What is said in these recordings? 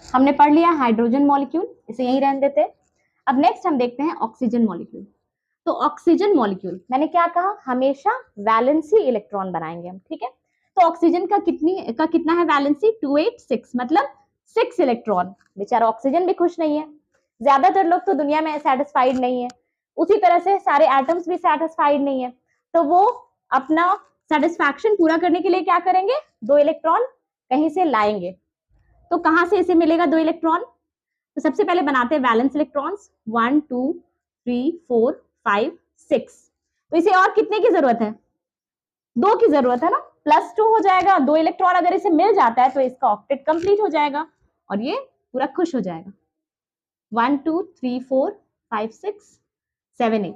हमने पढ़ लिया हाइड्रोजन मॉलिक्यूल, इसे यहीं रहने देते हैं। अब नेक्स्ट हम देखते हैं ऑक्सीजन मॉलिक्यूल। तो ऑक्सीजन मॉलिक्यूल मैंने क्या कहा, हमेशा वैलेंसी इलेक्ट्रॉन बनाएंगे हम, ठीक है। तो ऑक्सीजन का कितना है वैलेंसी, 286, मतलब 6 इलेक्ट्रॉन। बेचारा ऑक्सीजन भी खुश नहीं है, ज्यादातर लोग तो दुनिया में सेटिस्फाइड नहीं है, उसी तरह से सारे एटम्स भी सेटिस्फाइड नहीं है। तो वो अपना सेटिस्फैक्शन पूरा करने के लिए क्या करेंगे, 2 इलेक्ट्रॉन कहीं से लाएंगे। तो कहां से इसे मिलेगा 2 इलेक्ट्रॉन, तो सबसे पहले बनाते हैं वैलेंस इलेक्ट्रॉन्स, 1 2 3 4 5 6। तो इसे और कितने की जरूरत है, 2 की जरूरत है ना, +2 हो जाएगा। 2 इलेक्ट्रॉन अगर इसे मिल जाता है तो इसका ऑक्टेट कंप्लीट हो जाएगा और ये पूरा खुश हो जाएगा। 1 2 3 4 5 6 7 8।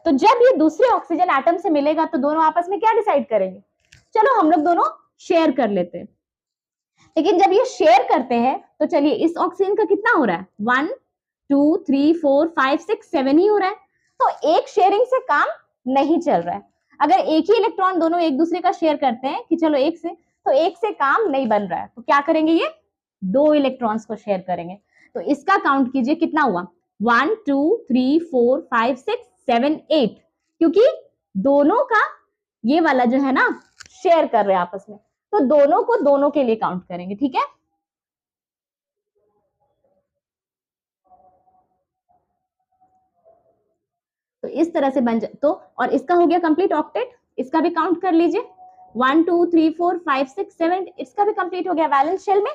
तो जब ये दूसरे ऑक्सीजन एटम से मिलेगा तो दोनों आपस में क्या डिसाइड करेंगे, चलो हम लोग दोनों शेयर कर लेते हैं। लेकिन जब ये शेयर करते हैं तो चलिए इस ऑक्सीजन का कितना हो रहा है, 1 2 3 4 5 6 7 ही हो रहा है। तो एक शेयरिंग से काम नहीं चल रहा है। अगर एक ही इलेक्ट्रॉन दोनों एक दूसरे का शेयर करते हैं कि चलो एक से, तो एक से काम नहीं बन रहा है, तो क्या करेंगे, ये 2 इलेक्ट्रॉन्स को शेयर करेंगे। तो इसका काउंट कीजिए कितना हुआ, 1 2 3 4 5 6 7 8, क्योंकि दोनों का ये वाला जो है ना शेयर कर रहे हैं आपस में, तो दोनों को दोनों के लिए काउंट करेंगे, ठीक है। तो इस तरह से बन जाए तो, और इसका हो गया कंप्लीट ऑक्टेट, इसका भी काउंट कर लीजिए, 1 2 3 4 5 6 7, इसका भी कंप्लीट हो गया। वैलेंस शेल में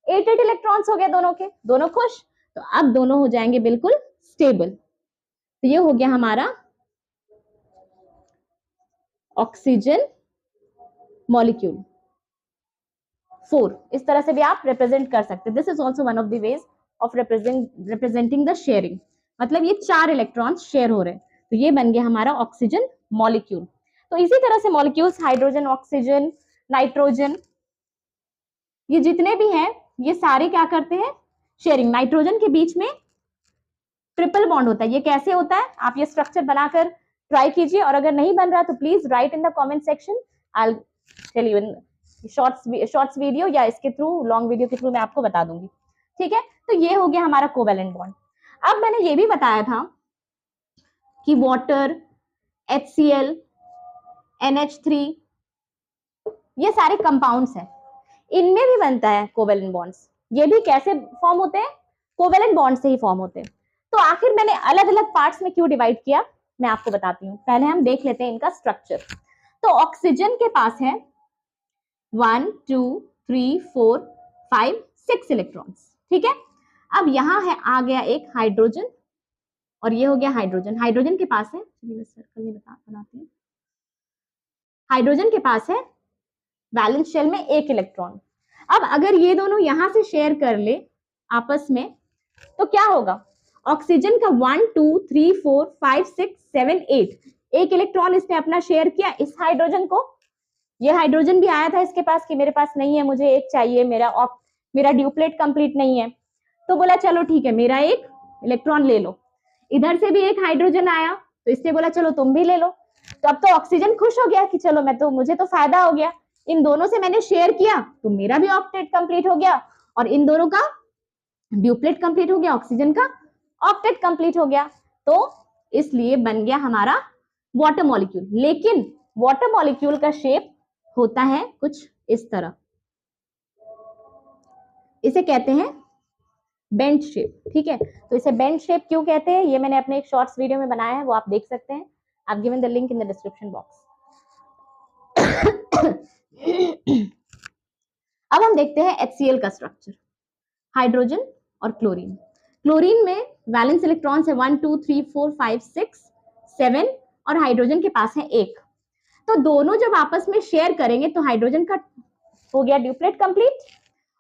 8 इलेक्ट्रॉन्स हो गए दोनों के, दोनों खुश। तो अब दोनों हो जाएंगे बिल्कुल स्टेबल। तो ये हो गया हमारा ऑक्सीजन मॉलिक्यूल 4। इस तरह से भी आप रिप्रेजेंट कर सकते हैं। This is also one of the ways of representing the sharing, मतलब ये 4 इलेक्ट्रॉन्स शेयर हो रहे हैं। तो ये बन गया हमारा ऑक्सीजन मॉलिक्यूल। तो इसी तरह से मॉलिक्यूल्स हाइड्रोजन, ऑक्सीजन, नाइट्रोजन, ये जितने भी हैं ये सारे क्या करते हैं, शेयरिंग। नाइट्रोजन के बीच में ट्रिपल बॉन्ड होता है। ये कैसे होता है, आप ये स्ट्रक्चर बनाकर ट्राई कीजिए, और अगर नहीं बन रहा तो please write in the comment section, I will tell you in shorts video या इसके थ्रू, लॉन्ग वीडियो के थ्रू मैं आपको बता दूंगी, ठीक है। तो ये हो गया हमारा कोवेलेंट बॉन्ड। अब मैंने ये भी बताया था कि वाटर, HCl, NH3, ये सारे कंपाउंड्स हैं, इनमें भी बनता है कोवेलेंट बॉन्ड्स। ये भी कैसे फॉर्म होते हैं, कोवेलेंट बॉन्ड से ही फॉर्म होते हैं। तो आखिर मैंने अलग अलग पार्ट्स में क्यों डिवाइड किया, मैं आपको बताती हूँ। पहले हम देख लेते हैं इनका स्ट्रक्चर। तो ऑक्सीजन के पास है 1 2 3 4 5 6 इलेक्ट्रॉन्स, ठीक है। अब यहाँ है आ गया एक हाइड्रोजन, और ये हो गया हाइड्रोजन। हाइड्रोजन के पास है, चलिए मैं सर्कल में बनाती हूँ, हाइड्रोजन के पास है वैलेंस शेल में 1 इलेक्ट्रॉन। अब अगर ये दोनों यहां से शेयर कर ले आपस में तो क्या होगा, ऑक्सीजन का 1 2 3 4 5 6 7 8, 1 इलेक्ट्रॉन इसने अपना शेयर किया इस हाइड्रोजन को। ये हाइड्रोजन भी आया था इसके पास कि मेरे पास नहीं है, मुझे एक चाहिए, मेरा ड्यूप्लेट कंप्लीट नहीं है। तो बोला चलो ठीक है, मेरा एक इलेक्ट्रॉन ले लो। इधर से भी एक हाइड्रोजन आया तो इसने बोला चलो तुम भी ले लो। तो अब तो ऑक्सीजन खुश हो गया कि चलो मुझे तो फायदा हो गया, इन दोनों से मैंने शेयर किया तो मेरा भी ऑक्टेट कंप्लीट हो गया, और इन दोनों का ड्यूप्लेट कंप्लीट हो गया, ऑक्सीजन का ऑक्टेट कंप्लीट हो गया। तो इसलिए बन गया हमारा वाटर मॉलिक्यूल। लेकिन वाटर मॉलिक्यूल का शेप होता है कुछ इस तरह, इसे कहते हैं बेंट शेप, ठीक है। तो इसे बेंट शेप क्यों कहते हैं, ये मैंने अपने एक शॉर्ट्स वीडियो में बनाया है, वो आप देख सकते हैं। I've given the link in the description box. अब हम देखते हैं HCl का स्ट्रक्चर, हाइड्रोजन और क्लोरीन। क्लोरीन में वैलेंस इलेक्ट्रॉन्स है 1 2 3 4 5 6 7, और हाइड्रोजन के पास है 1। तो दोनों जब आपस में शेयर करेंगे तो हाइड्रोजन का हो गया ड्यूप्लेट कंप्लीट,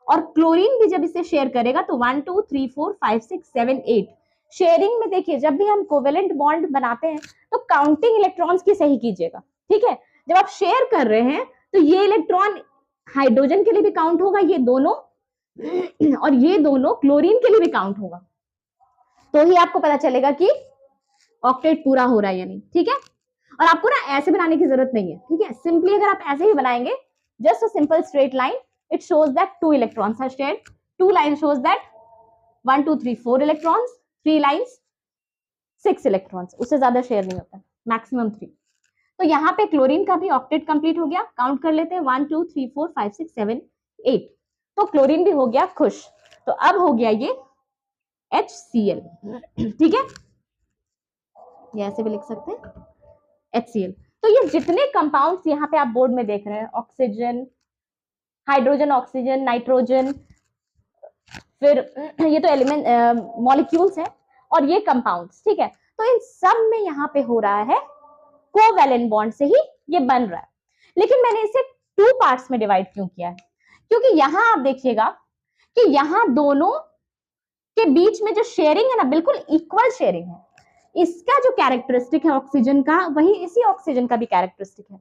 और क्लोरीन भी जब इसे शेयर करेगा तो 1 2 3 4 5 6 7 8। शेयरिंग में देखिए जब भी हम कोवेलेंट बॉन्ड बनाते हैं तो काउंटिंग इलेक्ट्रॉन्स की सही कीजिएगा, ठीक है। जब आप शेयर कर रहे हैं तो ये इलेक्ट्रॉन हाइड्रोजन के लिए भी काउंट होगा, ये दोनों, और ये दोनों क्लोरीन के लिए भी काउंट होगा, तो ही आपको पता चलेगा कि ऑक्टेट पूरा हो रहा है या नहीं, ठीक है। और आपको ना ऐसे बनाने की जरूरत नहीं है, ठीक है। सिंपली अगर आप ऐसे ही बनाएंगे, just a simple straight line, it shows that 2 electrons are shared, 2 lines shows that 1 2 3 4 electrons, 3 lines 6 electrons, उससे ज्यादा शेयर नहीं होता, मैक्सिमम 3। तो यहाँ पे क्लोरीन का भी ऑक्टेट कंप्लीट हो गया। काउंट कर लेते हैं 1 2 3 4 5 6 7 8। तो क्लोरीन भी हो गया खुश। तो अब हो गया ये HCl, ठीक है, ये ऐसे भी लिख सकते हैं HCl। तो ये जितने कंपाउंड्स यहाँ पे आप बोर्ड में देख रहे हैं, ऑक्सीजन, हाइड्रोजन, ऑक्सीजन, नाइट्रोजन, फिर ये तो एलिमेंट मॉलिक्यूल्स हैं और ये कंपाउंड्स, ठीक है। तो इन सब में यहाँ पे हो रहा है कोवैलेंट बॉन्ड से ही ये बन रहा है। लेकिन मैंने इसे 2 पार्ट्स में डिवाइड क्यों किया है? क्योंकि यहां आप देखिएगा कि यहां दोनों के बीच में जो शेयरिंग है ना, बिल्कुल इक्वल शेयरिंग है। इसका जो कैरेक्टरिस्टिक है ऑक्सीजन का, वही इसी ऑक्सीजन का भी कैरेक्टरिस्टिक है।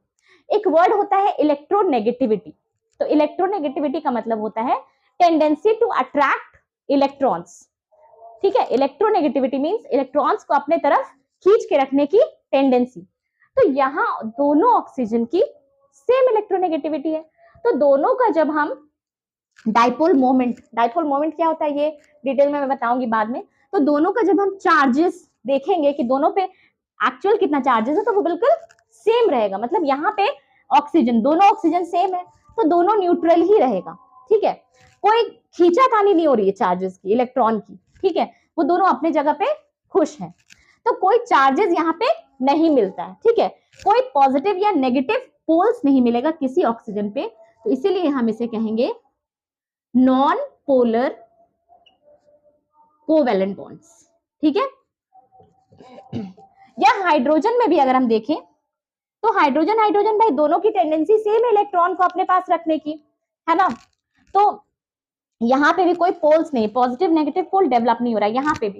एक वर्ड होता है इलेक्ट्रोनेगेटिविटी। तो इलेक्ट्रोनेगेटिविटी का मतलब होता है टेंडेंसी टू अट्रैक्ट इलेक्ट्रॉन्स, ठीक है। इलेक्ट्रोनेगेटिविटी मींस इलेक्ट्रॉन्स को अपने तरफ खींच के रखने की टेंडेंसी। तो यहाँ दोनों ऑक्सीजन की सेम इलेक्ट्रोनेगेटिविटी है। तो दोनों का जब हम डाइपोल मोमेंट क्या होता है ये डिटेल में मैं बताऊंगी बाद में। तो दोनों का जब हम चार्जेस देखेंगे कि दोनों पे एक्चुअल कितना चार्जेस है, तो वो बिल्कुल सेम रहेगा। मतलब यहाँ पे ऑक्सीजन, दोनों ऑक्सीजन सेम है तो दोनों न्यूट्रल ही रहेगा, ठीक है। कोई खींचातानी नहीं हो रही है चार्जेस की, इलेक्ट्रॉन की, ठीक है। वो दोनों अपने जगह पे खुश हैं। तो कोई चार्जेस यहाँ पे नहीं मिलता है, ठीक है। कोई पॉजिटिव या नेगेटिव पोल्स नहीं मिलेगा किसी ऑक्सीजन पे। तो इसीलिए हम इसे कहेंगे नॉन पोलर कोवैलेंट बॉन्ड्स, ठीक है। या हाइड्रोजन में भी अगर हम देखें तो हाइड्रोजन भाई दोनों की टेंडेंसी सेम है इलेक्ट्रॉन को अपने पास रखने की, है ना। तो यहाँ पे भी कोई पोल्स नहीं, पॉजिटिव नेगेटिव पोल डेवलप नहीं हो रहा है यहाँ पे भी।